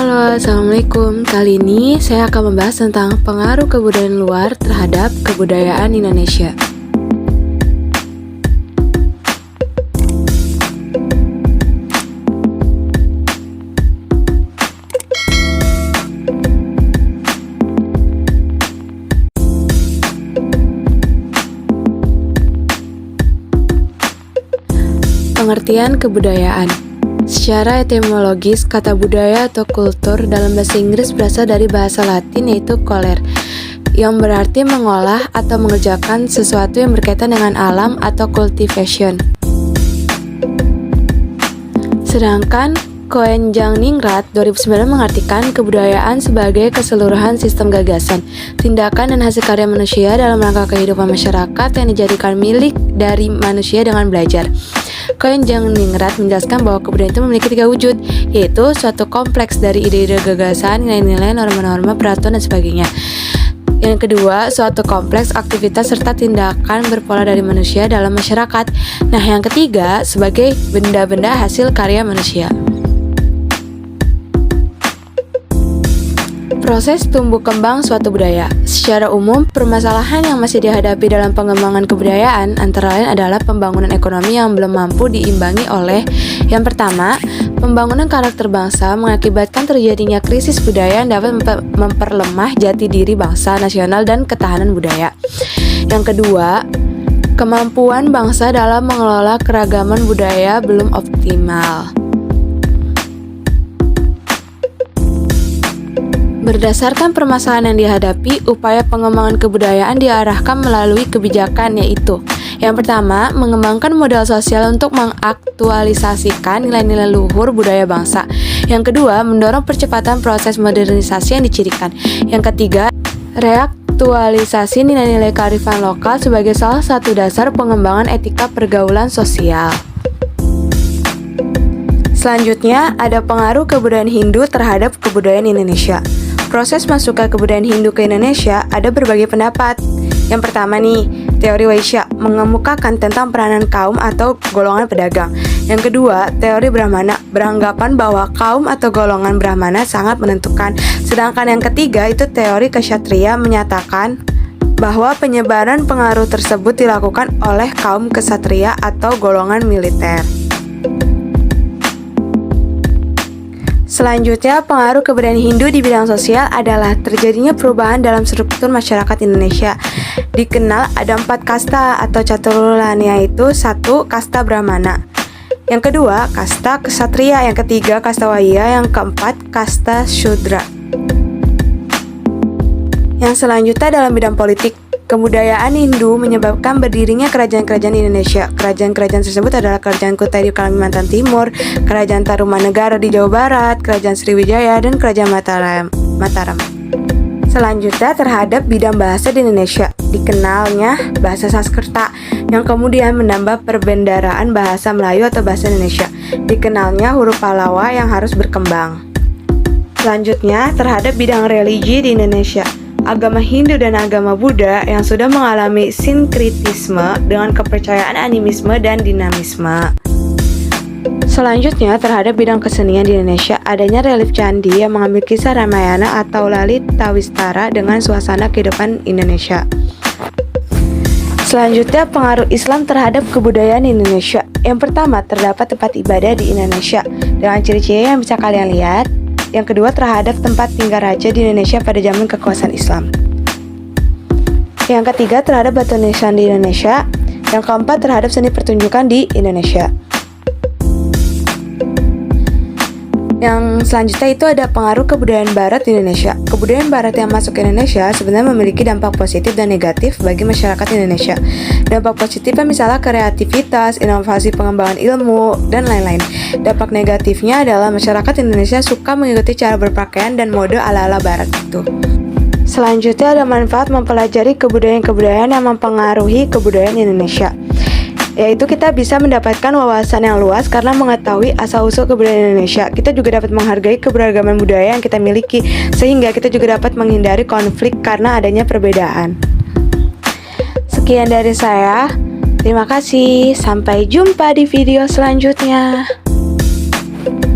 Halo, Assalamualaikum. Kali ini saya akan membahas tentang pengaruh kebudayaan luar terhadap kebudayaan Indonesia. Pengertian kebudayaan. Secara etimologis, kata budaya atau kultur dalam bahasa Inggris berasal dari bahasa Latin yaitu coller, yang berarti mengolah atau mengerjakan sesuatu yang berkaitan dengan alam atau cultivation. Sedangkan Koenjangningrat 2009 mengartikan kebudayaan sebagai keseluruhan sistem gagasan, tindakan dan hasil karya manusia dalam rangka kehidupan masyarakat yang dijadikan milik dari manusia dengan belajar. Koenjangningrat menjelaskan bahwa kebudayaan itu memiliki 3 wujud, yaitu suatu kompleks dari ide-ide gagasan, nilai-nilai, norma-norma, peraturan, dan sebagainya. Yang kedua, suatu kompleks aktivitas serta tindakan berpola dari manusia dalam masyarakat. Nah, yang ketiga, sebagai benda-benda hasil karya manusia. Proses tumbuh kembang suatu budaya. Secara umum, permasalahan yang masih dihadapi dalam pengembangan kebudayaan antara lain adalah pembangunan ekonomi yang belum mampu diimbangi oleh yang pertama, pembangunan karakter bangsa mengakibatkan terjadinya krisis budaya yang dapat memperlemah jati diri bangsa nasional dan ketahanan budaya. Yang kedua, kemampuan bangsa dalam mengelola keragaman budaya belum optimal. Berdasarkan permasalahan yang dihadapi, upaya pengembangan kebudayaan diarahkan melalui kebijakan, yaitu yang pertama, mengembangkan modal sosial untuk mengaktualisasikan nilai-nilai luhur budaya bangsa. Yang kedua, mendorong percepatan proses modernisasi yang dicirikan. Yang ketiga, reaktualisasi nilai-nilai kearifan lokal sebagai salah satu dasar pengembangan etika pergaulan sosial. Selanjutnya, ada pengaruh kebudayaan Hindu terhadap kebudayaan Indonesia. Proses masuknya kebudayaan Hindu ke Indonesia ada berbagai pendapat. Yang pertama nih, teori Vaishya mengemukakan tentang peranan kaum atau golongan pedagang. Yang kedua, teori Brahmana beranggapan bahwa kaum atau golongan Brahmana sangat menentukan. Sedangkan yang ketiga itu teori Kshatriya menyatakan bahwa penyebaran pengaruh tersebut dilakukan oleh kaum ksatria atau golongan militer. Selanjutnya, pengaruh kebudayaan Hindu di bidang sosial adalah terjadinya perubahan dalam struktur masyarakat Indonesia. Dikenal ada 4 kasta atau caturulana, yaitu 1. Kasta Brahmana, yang kedua kasta Ksatria, yang ketiga kasta Waya, yang keempat kasta Shudra. Yang selanjutnya dalam bidang politik, kebudayaan Hindu menyebabkan berdirinya kerajaan-kerajaan di Indonesia. Kerajaan-kerajaan tersebut adalah Kerajaan Kutai di Kalimantan Timur, Kerajaan Tarumanegara di Jawa Barat, Kerajaan Sriwijaya, dan Kerajaan Mataram. Selanjutnya terhadap bidang bahasa di Indonesia, dikenalnya bahasa Sanskerta yang kemudian menambah perbendaharaan bahasa Melayu atau bahasa Indonesia. Dikenalnya huruf Pallawa yang harus berkembang. Selanjutnya terhadap bidang religi di Indonesia, agama Hindu dan agama Buddha yang sudah mengalami sinkritisme dengan kepercayaan animisme dan dinamisme. Selanjutnya terhadap bidang kesenian di Indonesia, adanya relief candi yang mengambil kisah Ramayana atau Lalitawistara dengan suasana kehidupan Indonesia. Selanjutnya pengaruh Islam terhadap kebudayaan Indonesia. Yang pertama, terdapat tempat ibadah di Indonesia dengan ciri-ciri yang bisa kalian lihat. Yang kedua, terhadap tempat tinggal raja di Indonesia pada zaman kekuasaan Islam. Yang ketiga, terhadap batu nisan di Indonesia. Yang keempat, terhadap seni pertunjukan di Indonesia. Yang selanjutnya itu ada pengaruh kebudayaan barat di Indonesia. Kebudayaan barat yang masuk ke Indonesia sebenarnya memiliki dampak positif dan negatif bagi masyarakat Indonesia. Dampak positifnya misalnya kreativitas, inovasi pengembangan ilmu, dan lain-lain. Dampak negatifnya adalah masyarakat Indonesia suka mengikuti cara berpakaian dan mode ala-ala barat itu. Selanjutnya ada manfaat mempelajari kebudayaan-kebudayaan yang mempengaruhi kebudayaan Indonesia, yaitu kita bisa mendapatkan wawasan yang luas karena mengetahui asal-usul kebudayaan Indonesia. Kita juga dapat menghargai keberagaman budaya yang kita miliki, sehingga kita juga dapat menghindari konflik karena adanya perbedaan. Sekian dari saya. Terima kasih. Sampai jumpa di video selanjutnya.